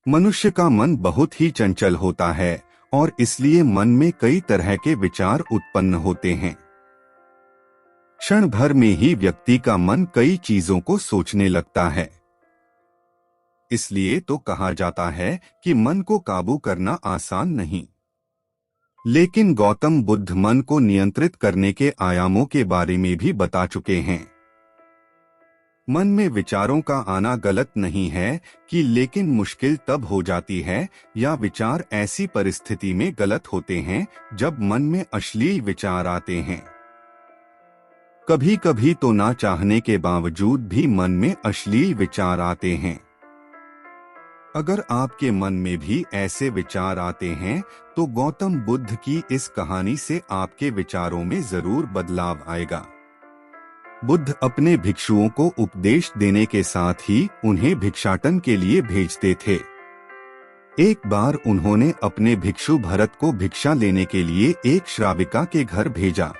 मनुष्य का मन बहुत ही चंचल होता है और इसलिए मन में कई तरह के विचार उत्पन्न होते हैं। क्षण भर में ही व्यक्ति का मन कई चीजों को सोचने लगता है। इसलिए तो कहा जाता है कि मन को काबू करना आसान नहीं। लेकिन गौतम बुद्ध मन को नियंत्रित करने के आयामों के बारे में भी बता चुके हैं। मन में विचारों का आना गलत नहीं है कि लेकिन मुश्किल तब हो जाती है या विचार ऐसी परिस्थिति में गलत होते हैं जब मन में अश्लील विचार आते हैं। कभी कभी तो ना चाहने के बावजूद भी मन में अश्लील विचार आते हैं। अगर आपके मन में भी ऐसे विचार आते हैं तो गौतम बुद्ध की इस कहानी से आपके विचारों में जरूर बदलाव आएगा। बुद्ध अपने भिक्षुओं को उपदेश देने के साथ ही उन्हें भिक्षाटन के लिए भेजते थे। एक बार उन्होंने अपने भिक्षु भरत को भिक्षा लेने के लिए एक श्राविका के घर भेजा।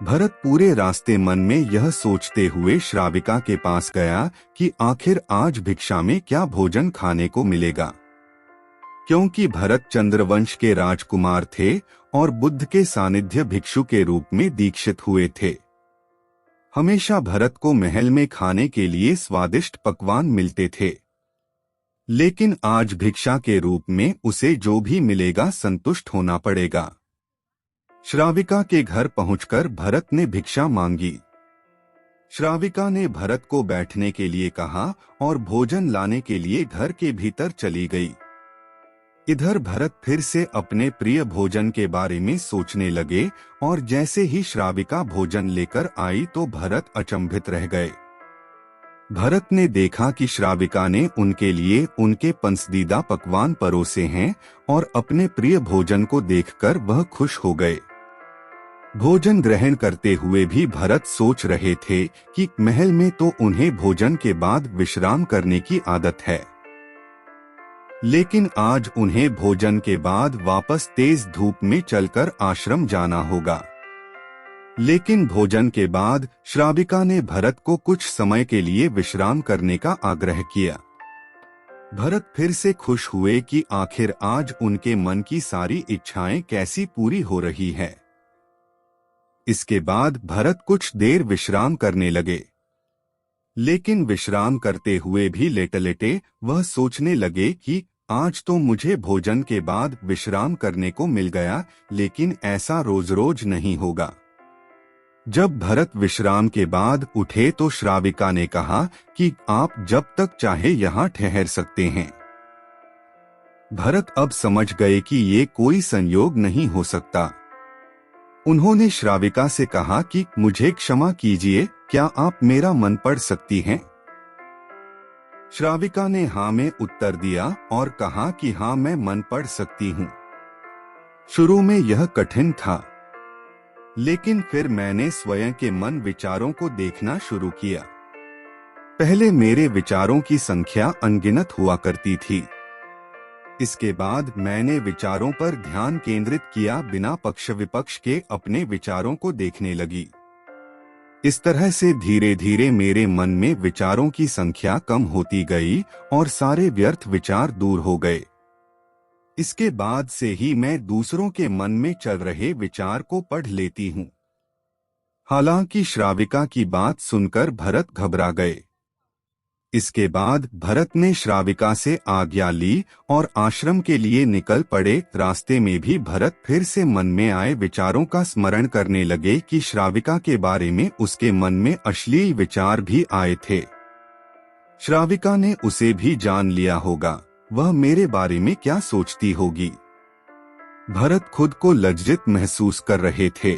भरत पूरे रास्ते मन में यह सोचते हुए श्राविका के पास गया कि आखिर आज भिक्षा में क्या भोजन खाने को मिलेगा, क्योंकि भरत चंद्रवंश के राजकुमार थे और बुद्ध के सानिध्य भिक्षु के रूप में दीक्षित हुए थे। हमेशा भरत को महल में खाने के लिए स्वादिष्ट पकवान मिलते थे, लेकिन आज भिक्षा के रूप में उसे जो भी मिलेगा संतुष्ट होना पड़ेगा। श्राविका के घर पहुंचकर भरत ने भिक्षा मांगी। श्राविका ने भरत को बैठने के लिए कहा और भोजन लाने के लिए घर के भीतर चली गई। इधर भरत फिर से अपने प्रिय भोजन के बारे में सोचने लगे और जैसे ही श्राविका भोजन लेकर आई तो भरत अचंभित रह गए। भरत ने देखा कि श्राविका ने उनके लिए उनके पसंदीदा पकवान परोसे हैं और अपने प्रिय भोजन को देखकर वह खुश हो गए। भोजन ग्रहण करते हुए भी भरत सोच रहे थे कि महल में तो उन्हें भोजन के बाद विश्राम करने की आदत है, लेकिन आज उन्हें भोजन के बाद वापस तेज धूप में चलकर आश्रम जाना होगा। लेकिन भोजन के बाद श्राविका ने भरत को कुछ समय के लिए विश्राम करने का आग्रह किया। भरत फिर से खुश हुए कि आखिर आज उनके मन की सारी इच्छाएं कैसी पूरी हो रही है। इसके बाद भरत कुछ देर विश्राम करने लगे, लेकिन विश्राम करते हुए भी लेटे लेटे वह सोचने लगे कि आज तो मुझे भोजन के बाद विश्राम करने को मिल गया, लेकिन ऐसा रोज रोज नहीं होगा। जब भरत विश्राम के बाद उठे तो श्राविका ने कहा कि आप जब तक चाहे यहाँ ठहर सकते हैं। भरत अब समझ गए कि ये कोई संयोग नहीं हो सकता। उन्होंने श्राविका से कहा कि मुझे क्षमा कीजिए, क्या आप मेरा मन पढ़ सकती हैं? श्राविका ने हाँ में उत्तर दिया और कहा कि हाँ, मैं मन पढ़ सकती हूँ। शुरू में यह कठिन था, लेकिन फिर मैंने स्वयं के मन विचारों को देखना शुरू किया। पहले मेरे विचारों की संख्या अनगिनत हुआ करती थी। इसके बाद मैंने विचारों पर ध्यान केंद्रित किया, बिना पक्ष विपक्ष के अपने विचारों को देखने लगी। इस तरह से धीरे धीरे मेरे मन में विचारों की संख्या कम होती गई और सारे व्यर्थ विचार दूर हो गए। इसके बाद से ही मैं दूसरों के मन में चल रहे विचार को पढ़ लेती हूँ। हालांकि श्राविका की बात सुनकर भरत घबरा गए। इसके बाद भरत ने श्राविका से आज्ञा ली और आश्रम के लिए निकल पड़े। रास्ते में भी भरत फिर से मन में आए विचारों का स्मरण करने लगे कि श्राविका के बारे में उसके मन में अश्लील विचार भी आए थे। श्राविका ने उसे भी जान लिया होगा, वह मेरे बारे में क्या सोचती होगी। भरत खुद को लज्जित महसूस कर रहे थे।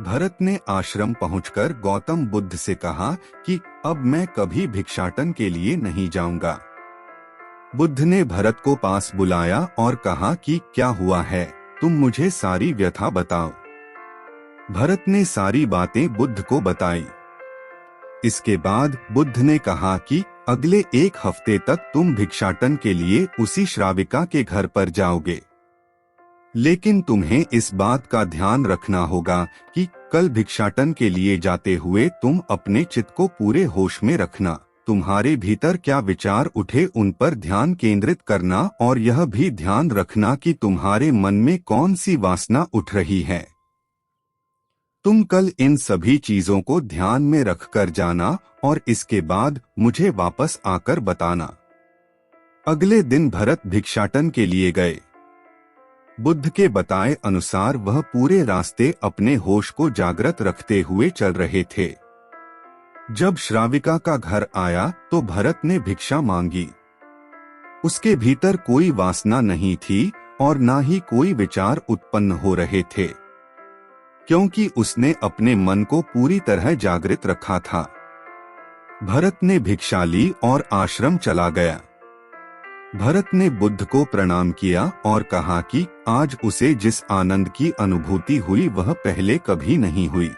भरत ने आश्रम पहुंचकर गौतम बुद्ध से कहा कि अब मैं कभी भिक्षाटन के लिए नहीं जाऊंगा। बुद्ध ने भरत को पास बुलाया और कहा कि क्या हुआ है, तुम मुझे सारी व्यथा बताओ। भरत ने सारी बातें बुद्ध को बताई। इसके बाद बुद्ध ने कहा कि अगले 1 हफ्ते तक तुम भिक्षाटन के लिए उसी श्राविका के घर पर जाओगे, लेकिन तुम्हें इस बात का ध्यान रखना होगा कि कल भिक्षाटन के लिए जाते हुए तुम अपने चित्त को पूरे होश में रखना, तुम्हारे भीतर क्या विचार उठे उन पर ध्यान केंद्रित करना और यह भी ध्यान रखना कि तुम्हारे मन में कौन सी वासना उठ रही है। तुम कल इन सभी चीजों को ध्यान में रखकर जाना और इसके बाद मुझे वापस आकर बताना। अगले दिन भरत भिक्षाटन के लिए गए। बुद्ध के बताए अनुसार वह पूरे रास्ते अपने होश को जागृत रखते हुए चल रहे थे। जब श्राविका का घर आया तो भरत ने भिक्षा मांगी। उसके भीतर कोई वासना नहीं थी और ना ही कोई विचार उत्पन्न हो रहे थे, क्योंकि उसने अपने मन को पूरी तरह जागृत रखा था। भरत ने भिक्षा ली और आश्रम चला गया। भरत ने बुद्ध को प्रणाम किया और कहा कि आज उसे जिस आनंद की अनुभूति हुई वह पहले कभी नहीं हुई।